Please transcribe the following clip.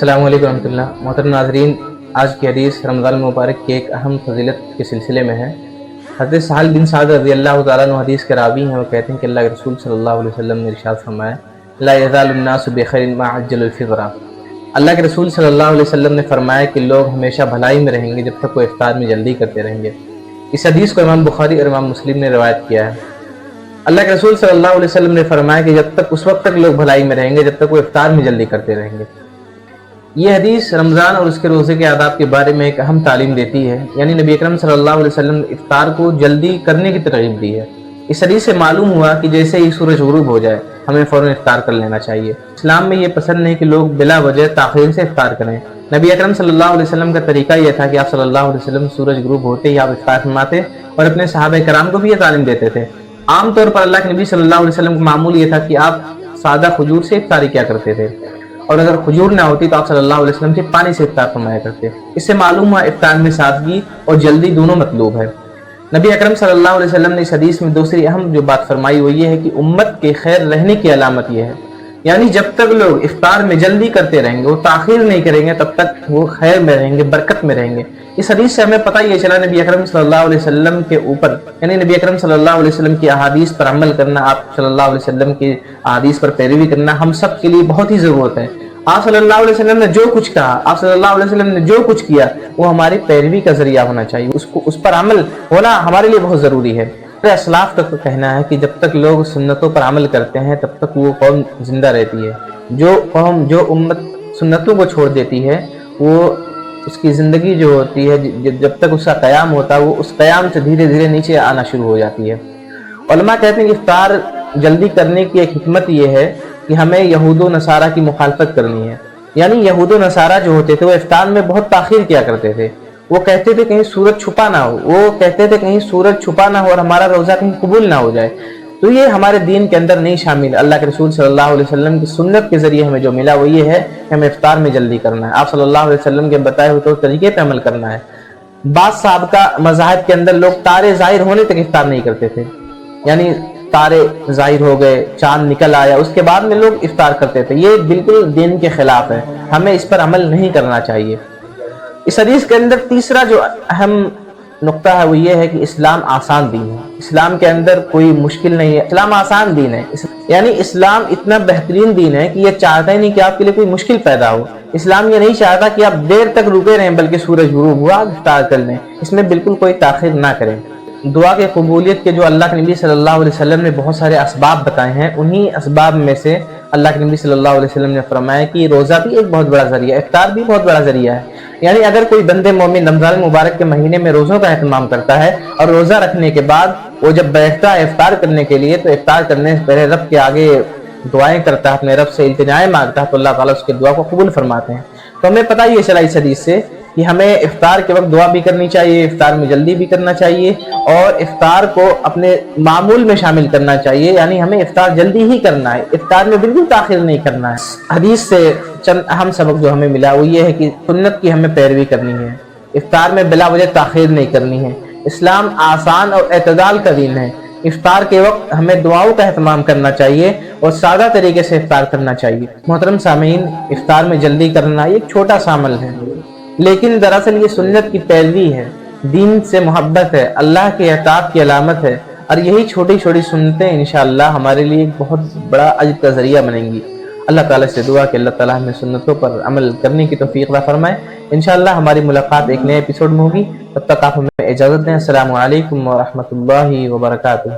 अस्सलामु अलैकुम रहमतुल्लाह। मोहतरम नाज़रीन, आज की हदीस रमज़ान मुबारक की एक अहम फजीलत के सिलसिले में है। हज़रत सहल बिन साद रज़ी अल्लाह तआला अन्हु हदीस के रावी हैं। वो कहते हैं कि अल्लाह के रसूल सल्लल्लाहु अलैहि वसल्लम ने इरशाद फरमाया, ला यज़ालुन्नासु बिखैरिन मा अज्जलुल फित्रा। अल्लाह के रसूल सल्लल्लाहु अलैहि वसल्लम ने फरमाया कि लोग हमेशा भलाई में रहेंगे जब तक वो इफ्तार में जल्दी करते रहेंगे। इस हदीस को इमाम बुखारी और इमाम मुस्लिम ने रवायत किया है। अल्लाह के रसूल सल्लल्लाहु अलैहि वसल्लम ने फरमाया कि जब तक उस वक्त तक लोग भलाई में रहेंगे जब तक वो इफ्तार में जल्दी करते रहेंगे। ये हदीस रमज़ान और उसके रोज़े के आदाब के बारे में एक अहम तालीम देती है। यानी नबी अकरम सल्लल्लाहु अलैहि वसल्लम ने इफ्तार को जल्दी करने की तरगीब दी है। इस हदीस से मालूम हुआ कि जैसे ही सूरज गुरूब हो जाए हमें फ़ौरन इफ्तार कर लेना चाहिए। इस्लाम में ये पसंद नहीं कि लोग बिला वजह ताख़ीर से इफ्तार करें। नबी अकरम सल्लल्लाहु अलैहि वसल्लम का तरीका यह था कि आप सल्लल्लाहु अलैहि वसल्लम सूरज गुरूब होते ही आप इफ्तार फरमाते और अपने सहाबा कराम को भी ये तालीम देते थे। आम तौर पर अल्लाह के नबी सल्लल्लाहु अलैहि वसल्लम का मामूल ये था कि आप सादा खजूर से इफ्तारी किया करते थे, और अगर खजूर ना होती तो आप सल्लल्लाहु अलैहि वसल्लम से पानी से इफ्तार फरमाया करते। इससे मालूम हुआ इफ्तार में सादगी और जल्दी दोनों मतलूब है। नबी अकरम सल्लल्लाहु अलैहि वसल्लम ने इस हदीस में दूसरी अहम जो बात फरमाई वो ये है कि उम्मत के खैर रहने की अलामत यह है, यानी जब तक लोग इफ्तार में जल्दी करते रहेंगे, वो ताख़ीर नहीं करेंगे, तब तक वो खैर में रहेंगे, बरकत में रहेंगे। इस हदीस से हमें पता ये चला नबी अकरम सल्लल्लाहु अलैहि वसल्लम के ऊपर, यानी नबी अकरम सल्लल्लाहु अलैहि वसल्लम की अहादीस पर अमल करना, आप सल्लल्लाहु अलैहि वसल्लम की अहादीस पर पैरवी करना हम सब के लिए बहुत ही ज़रूरत है। आप सल्लल्लाहु अलैहि वसल्लम ने जो कुछ कहा, आप सल्लल्लाहु अलैहि वसल्लम ने जो कुछ किया, वो हमारी पैरवी का जरिया होना चाहिए। उस पर अमल होना हमारे लिए बहुत ज़रूरी है। असलाफ का तो कहना है कि जब तक लोग सुन्नतों पर अमल करते हैं तब तक वो कौम जिंदा रहती है। जो उम्मत सुन्नतों को छोड़ देती है वो उसकी ज़िंदगी जो होती है, जब तक उसका क़याम होता है, वो उस क़याम से धीरे धीरे नीचे आना शुरू हो जाती है। उलमा कहते हैं कि इफ्तार जल्दी करने की एक हिकमत ये है कि हमें यहूद व नसारा की मुखालफत करनी है। यानी यहूद व नसारा जो होते थे वो इफ्तार में बहुत ताख़ीर किया करते थे। वो कहते थे कहीं सूरज छुपा ना हो, वो कहते थे कहीं सूरज छुपा ना हो और हमारा रोज़ा कहीं कबूल ना हो जाए। तो ये हमारे दीन के अंदर नहीं शामिल। अल्लाह के रसूल सल्लल्लाहु अलैहि वसल्लम की सुन्नत के ज़रिए हमें जो मिला वो ये है कि हमें इफ्तार में जल्दी करना है। आप सल्लल्लाहु अलैहि वसल्लम के बताए हुए तरीके पर अमल करना है। बाद साहब का मज़ाहिब के अंदर लोग तारे ज़ाहिर होने तक इफ्तार नहीं करते थे, यानी तारे ज़ाहिर हो गए, चांद निकल आया, उसके बाद में लोग इफ्तार करते थे। ये बिल्कुल दीन के खिलाफ है, हमें इस पर अमल नहीं करना चाहिए। इस हदीस के अंदर तीसरा जो अहम नुक्ता है वो ये है कि इस्लाम आसान दीन है। इस्लाम के अंदर कोई मुश्किल नहीं है, इस्लाम आसान दीन है। यानी इस्लाम इतना बेहतरीन दीन है कि ये चाहता ही नहीं कि आपके लिए कोई मुश्किल पैदा हो। इस्लाम ये नहीं चाहता कि आप देर तक रुके रहें, बल्कि सूरज गुरूब हुआ इफ्तार कर लें। इसमें बिल्कुल कोई ताख़ीर ना करें। दुआ के कबूलियत के जो अल्लाह के नबी सल्लल्लाहु अलैहि वसल्लम ने बहुत सारे असबाब बताए हैं, उन्हीं असबाब में से अल्लाह के नबी सल्लल्लाहु अलैहि वसल्लम ने फरमाया कि रोज़ा भी एक बहुत बड़ा ज़रिया है, इफ्तार भी बहुत बड़ा ज़रिया है। यानी अगर कोई बंदे मोमिन रमज़ान मुबारक के महीने में रोज़ों का एहतमाम करता है और रोज़ा रखने के बाद वो जब बैठता है इफ्तार करने के लिए, तो इफ्तार करने से पहले रब के आगे दुआएं करता है, अपने रब से इल्तिजाएं मांगता है, तो अल्लाह ताला उसकी दुआ को कबूल फरमाते हैं। तो हमें पता ही चला इस हदीस से कि हमें इफ्तार के वक्त दुआ भी करनी चाहिए, इफ्तार में जल्दी भी करना चाहिए और इफ्तार को अपने मामूल में शामिल करना चाहिए। यानी हमें इफ्तार जल्दी ही करना है, इफ्तार में बिल्कुल ताख़ीर नहीं करना है। हदीस से चंद अहम सबक जो हमें मिला वो ये है कि सुन्नत की हमें पैरवी करनी है, इफ्तार में बिला वजह ताख़ीर नहीं करनी है। इस्लाम आसान और एतदाल का दीन है। इफ्तार के वक्त हमें दुआओं का एहतमाम करना चाहिए और सादा तरीके से इफ्तार करना चाहिए। मोहतरम सामीन, इफ्तार में जल्दी करना एक छोटा सा अमल है, लेकिन दरअसल ये सुन्नत की पैरवी है, दीन से मोहब्बत है, अल्लाह के इताअत की अलामत है। और यही छोटी छोटी सुन्नतें इंशाअल्लाह हमारे लिए एक बहुत बड़ा अज्र का ज़रिया बनेंगी। अल्लाह ताला से दुआ कि अल्लाह ताला हमें सुन्नतों पर अमल करने की तौफीक अता फरमाए। इंशाअल्लाह हमारी मुलाकात एक नए एपिसोड में होगी। तब तक आप हमें इजाज़त दें। अस्सलामु अलैकुम व रहमतुल्लाहि व बरकातुहू।